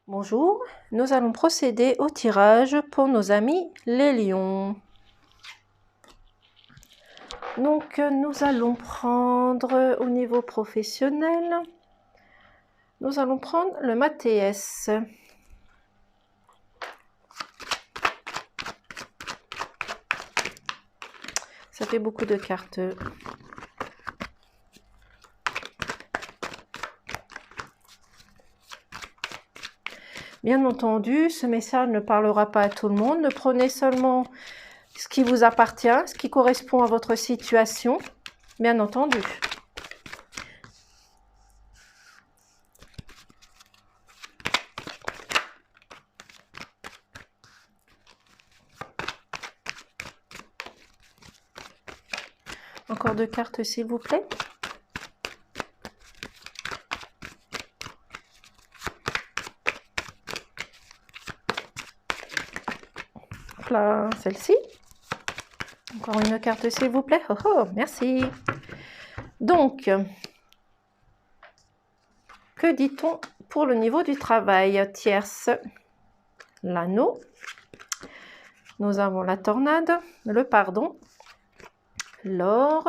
Bonjour, nous allons procéder au tirage pour nos amis les lions. Donc nous allons prendre au niveau professionnel, nous allons prendre le Mathias. Ça fait beaucoup de cartes. Bien entendu, ce message ne parlera pas à tout le monde. Ne prenez seulement ce qui vous appartient, ce qui correspond à votre situation, bien entendu. Encore deux cartes, s'il vous plaît. Là, celle-ci. Encore une carte, s'il vous plaît. Oh, oh, merci. Donc, que dit-on pour le niveau du travail? Tierce, l'anneau. Nous avons la tornade, le pardon, l'or,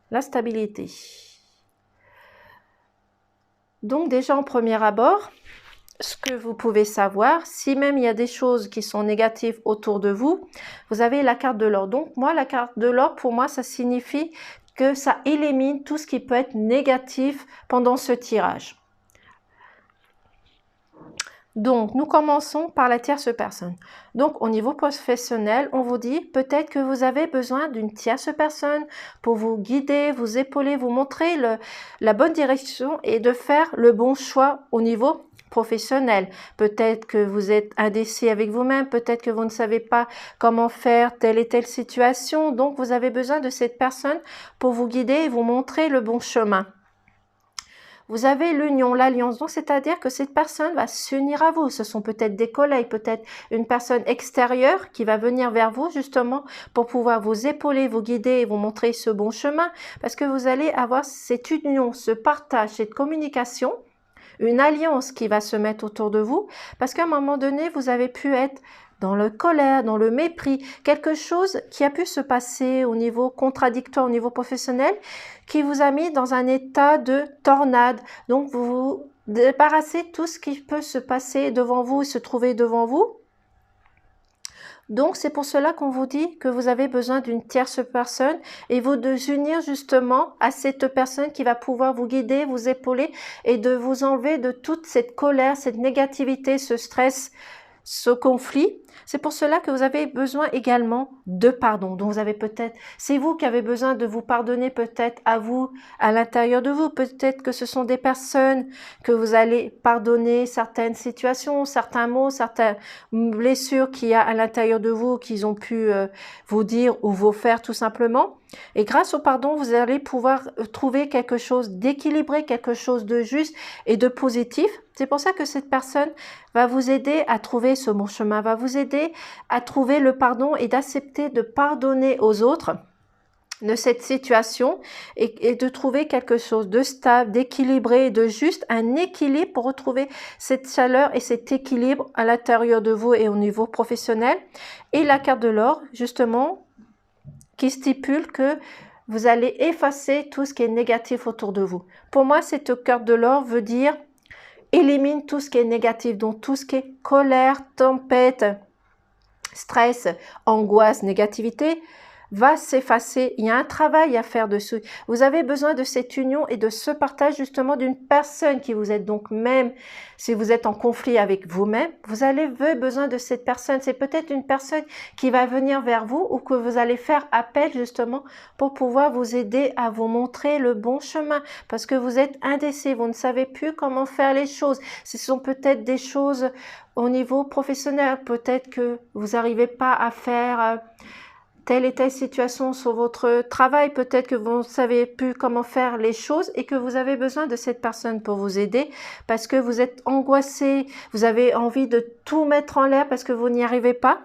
la stabilité. Donc déjà en premier abord, ce que vous pouvez savoir, si même il y a des choses qui sont négatives autour de vous, vous avez la carte de l'or. Donc moi, la carte de l'or, pour moi, ça signifie que ça élimine tout ce qui peut être négatif pendant ce tirage. Donc, nous commençons par la tierce personne. Donc, au niveau professionnel, on vous dit peut-être que vous avez besoin d'une tierce personne pour vous guider, vous épauler, vous montrer la bonne direction et de faire le bon choix au niveau professionnel. Peut-être que vous êtes indécis avec vous-même, peut-être que vous ne savez pas comment faire telle et telle situation. Donc, vous avez besoin de cette personne pour vous guider et vous montrer le bon chemin. Vous avez l'union, l'alliance, donc c'est-à-dire que cette personne va s'unir à vous. Ce sont peut-être des collègues, peut-être une personne extérieure qui va venir vers vous justement pour pouvoir vous épauler, vous guider et vous montrer ce bon chemin. Parce que vous allez avoir cette union, ce partage, cette communication, une alliance qui va se mettre autour de vous. Parce qu'à un moment donné, vous avez pu être dans la colère, dans le mépris, quelque chose qui a pu se passer au niveau contradictoire, au niveau professionnel, qui vous a mis dans un état de tornade. Donc, vous vous débarrassez de tout ce qui peut se passer devant vous et se trouver devant vous. Donc, c'est pour cela qu'on vous dit que vous avez besoin d'une tierce personne et vous de unir justement à cette personne qui va pouvoir vous guider, vous épauler et de vous enlever de toute cette colère, cette négativité, ce stress, ce conflit. C'est pour cela que vous avez besoin également de pardon. Donc vous avez peut-être, c'est vous qui avez besoin de vous pardonner peut-être à vous, à l'intérieur de vous. Peut-être que ce sont des personnes que vous allez pardonner certaines situations, certains mots, certaines blessures qu'il y a à l'intérieur de vous qu'ils ont pu vous dire ou vous faire tout simplement. Et grâce au pardon, vous allez pouvoir trouver quelque chose d'équilibré, quelque chose de juste et de positif. C'est pour ça que cette personne va vous aider à trouver ce bon chemin, va vous aider à trouver le pardon et d'accepter de pardonner aux autres de cette situation et de trouver quelque chose de stable, d'équilibré, de juste, un équilibre pour retrouver cette chaleur et cet équilibre à l'intérieur de vous et au niveau professionnel. Et la carte de l'or, justement, qui stipule que vous allez effacer tout ce qui est négatif autour de vous. Pour moi, cette carte de l'or veut dire élimine tout ce qui est négatif, donc tout ce qui est colère, tempête, stress, angoisse, négativité, va s'effacer. Il y a un travail à faire dessus. Vous avez besoin de cette union et de ce partage justement d'une personne qui vous êtes. Donc même si vous êtes en conflit avec vous-même, vous avez besoin de cette personne. C'est peut-être une personne qui va venir vers vous ou que vous allez faire appel justement pour pouvoir vous aider à vous montrer le bon chemin. Parce que vous êtes indécis, vous ne savez plus comment faire les choses. Ce sont peut-être des choses au niveau professionnel. Peut-être que vous n'arrivez pas à faire telle et telle situation sur votre travail, peut-être que vous ne savez plus comment faire les choses et que vous avez besoin de cette personne pour vous aider parce que vous êtes angoissé, vous avez envie de tout mettre en l'air parce que vous n'y arrivez pas.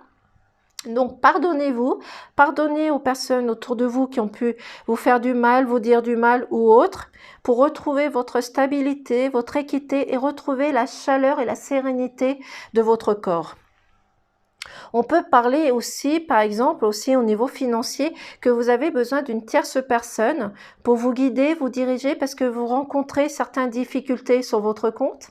Donc, pardonnez-vous, pardonnez aux personnes autour de vous qui ont pu vous faire du mal, vous dire du mal ou autre, pour retrouver votre stabilité, votre équité et retrouver la chaleur et la sérénité de votre corps. On peut parler aussi, par exemple, aussi au niveau financier, que vous avez besoin d'une tierce personne pour vous guider, vous diriger, parce que vous rencontrez certaines difficultés sur votre compte.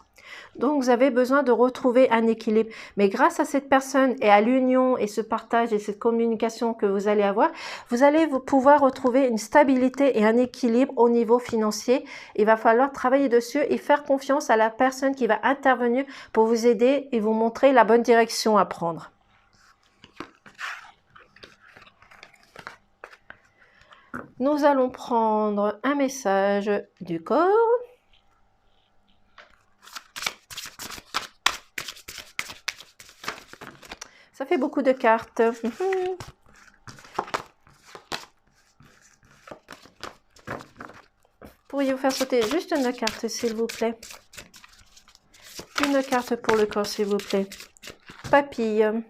Donc, vous avez besoin de retrouver un équilibre. Mais grâce à cette personne et à l'union et ce partage et cette communication que vous allez avoir, vous allez pouvoir retrouver une stabilité et un équilibre au niveau financier. Il va falloir travailler dessus et faire confiance à la personne qui va intervenir pour vous aider et vous montrer la bonne direction à prendre. Nous allons prendre un message du corps. Ça fait beaucoup de cartes. Pourriez-vous faire sauter juste une carte, s'il vous plaît? Une carte pour le corps, s'il vous plaît. Papille.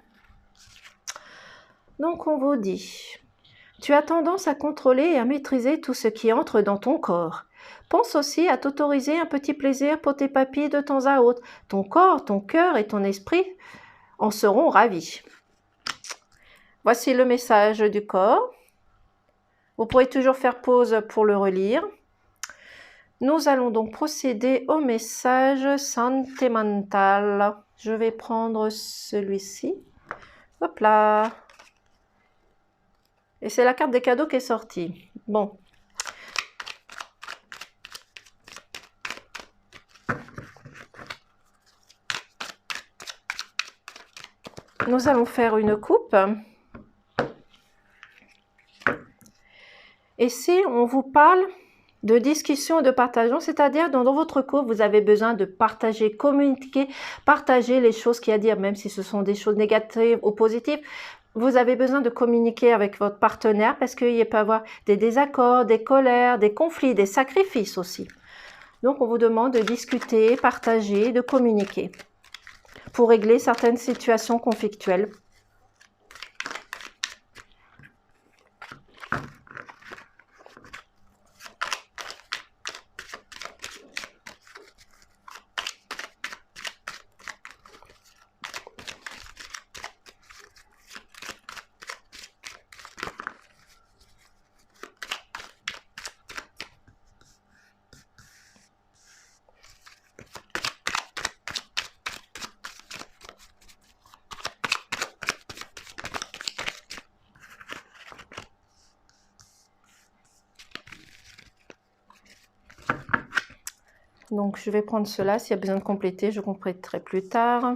Donc, on vous dit, tu as tendance à contrôler et à maîtriser tout ce qui entre dans ton corps. Pense aussi à t'autoriser un petit plaisir pour tes papilles de temps à autre. Ton corps, ton cœur et ton esprit en seront ravis. Voici le message du corps. Vous pourrez toujours faire pause pour le relire. Nous allons donc procéder au message sentimental. Je vais prendre celui-ci. Hop là. Et c'est la carte des cadeaux qui est sortie. Bon. Nous allons faire une coupe. Et si on vous parle de discussion et de partageons, c'est-à-dire dans votre couple, vous avez besoin de partager, communiquer, partager les choses qu'il y a à dire, même si ce sont des choses négatives ou positives. Vous avez besoin de communiquer avec votre partenaire parce qu'il peut y avoir des désaccords, des colères, des conflits, des sacrifices aussi. Donc, on vous demande de discuter, partager, de communiquer pour régler certaines situations conflictuelles. Donc, je vais prendre cela. S'il y a besoin de compléter, je compléterai plus tard.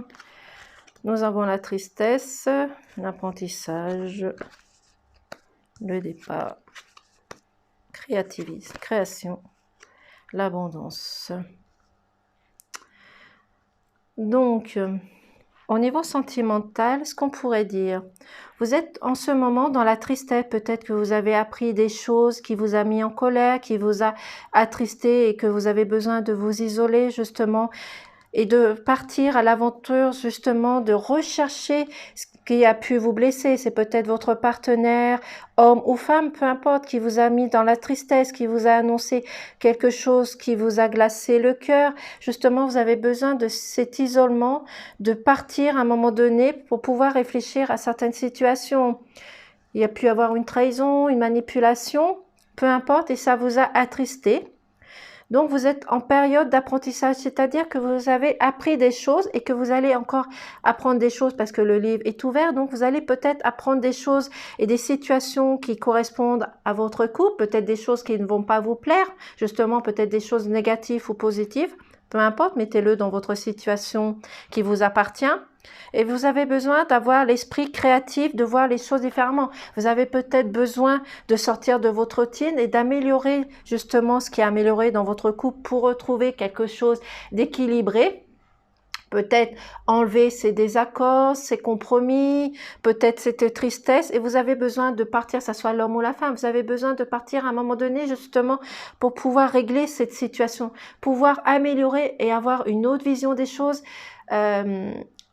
Nous avons la tristesse, l'apprentissage, le départ, créativité, création, l'abondance. Donc, au niveau sentimental, ce qu'on pourrait dire, vous êtes en ce moment dans la tristesse, peut-être que vous avez appris des choses qui vous a mis en colère, qui vous a attristé et que vous avez besoin de vous isoler justement et de partir à l'aventure justement de rechercher ce qui a pu vous blesser. C'est peut-être votre partenaire, homme ou femme, peu importe, qui vous a mis dans la tristesse, qui vous a annoncé quelque chose qui vous a glacé le cœur. Justement, vous avez besoin de cet isolement, de partir à un moment donné pour pouvoir réfléchir à certaines situations. Il y a pu avoir une trahison, une manipulation, peu importe, et ça vous a attristé. Donc, vous êtes en période d'apprentissage, c'est-à-dire que vous avez appris des choses et que vous allez encore apprendre des choses parce que le livre est ouvert. Donc, vous allez peut-être apprendre des choses et des situations qui correspondent à votre couple, peut-être des choses qui ne vont pas vous plaire, justement peut-être des choses négatives ou positives. Peu importe, mettez-le dans votre situation qui vous appartient. Et vous avez besoin d'avoir l'esprit créatif, de voir les choses différemment. Vous avez peut-être besoin de sortir de votre routine et d'améliorer justement ce qui est amélioré dans votre couple pour retrouver quelque chose d'équilibré. Peut-être enlever ces désaccords, ces compromis, peut-être cette tristesse. Et vous avez besoin de partir, que ce soit l'homme ou la femme, vous avez besoin de partir à un moment donné justement pour pouvoir régler cette situation, pouvoir améliorer et avoir une autre vision des choses.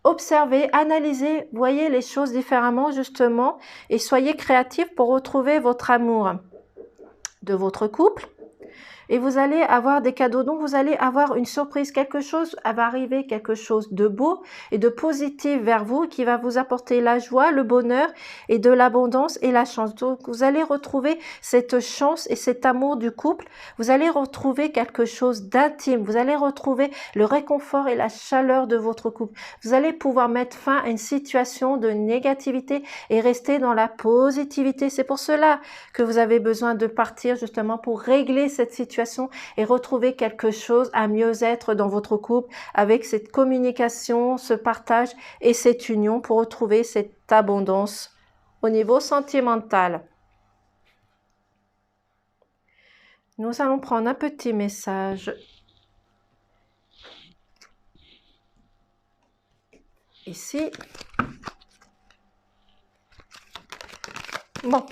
observez, analysez, voyez les choses différemment justement et soyez créatifs pour retrouver votre amour de votre couple. Et vous allez avoir des cadeaux, donc vous allez avoir une surprise, quelque chose va arriver, quelque chose de beau et de positif vers vous qui va vous apporter la joie, le bonheur et de l'abondance et la chance. Donc vous allez retrouver cette chance et cet amour du couple, vous allez retrouver quelque chose d'intime, vous allez retrouver le réconfort et la chaleur de votre couple. Vous allez pouvoir mettre fin à une situation de négativité et rester dans la positivité. C'est pour cela que vous avez besoin de partir justement pour régler cette situation et retrouver quelque chose à mieux-être dans votre couple avec cette communication, ce partage et cette union pour retrouver cette abondance au niveau sentimental. Nous allons prendre un petit message ici. Bon.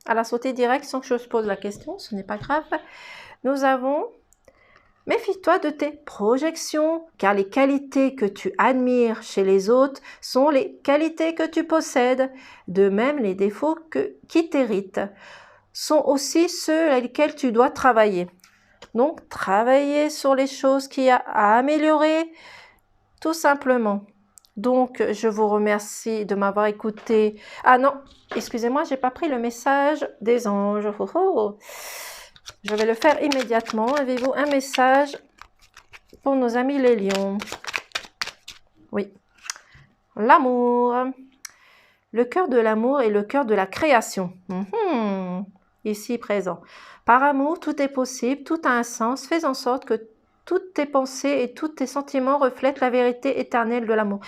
Elle a sauté direct sans que je pose la question, ce n'est pas grave. Nous avons « Méfie-toi de tes projections, car les qualités que tu admires chez les autres sont les qualités que tu possèdes. De même, les défauts qui t'irritent sont aussi ceux à lesquels tu dois travailler. » Donc, travailler sur les choses qu'il y a à améliorer, tout simplement. Donc, je vous remercie de m'avoir écouté. Ah non, excusez-moi, j'ai pas pris le message des anges. Oh, oh. Je vais le faire immédiatement. Avez-vous un message pour nos amis les lions? Oui. L'amour. Le cœur de l'amour est le cœur de la création. Ici présent. Par amour, tout est possible, tout a un sens. Fais en sorte que toutes tes pensées et tous tes sentiments reflètent la vérité éternelle de l'amour.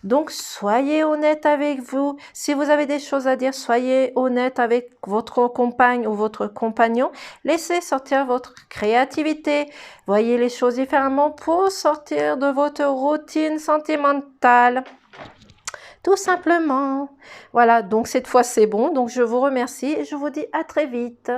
Donc, soyez honnête avec vous. Si vous avez des choses à dire, soyez honnête avec votre compagne ou votre compagnon. Laissez sortir votre créativité. Voyez les choses différemment pour sortir de votre routine sentimentale. Tout simplement. Voilà, donc cette fois c'est bon. Donc, je vous remercie et je vous dis à très vite.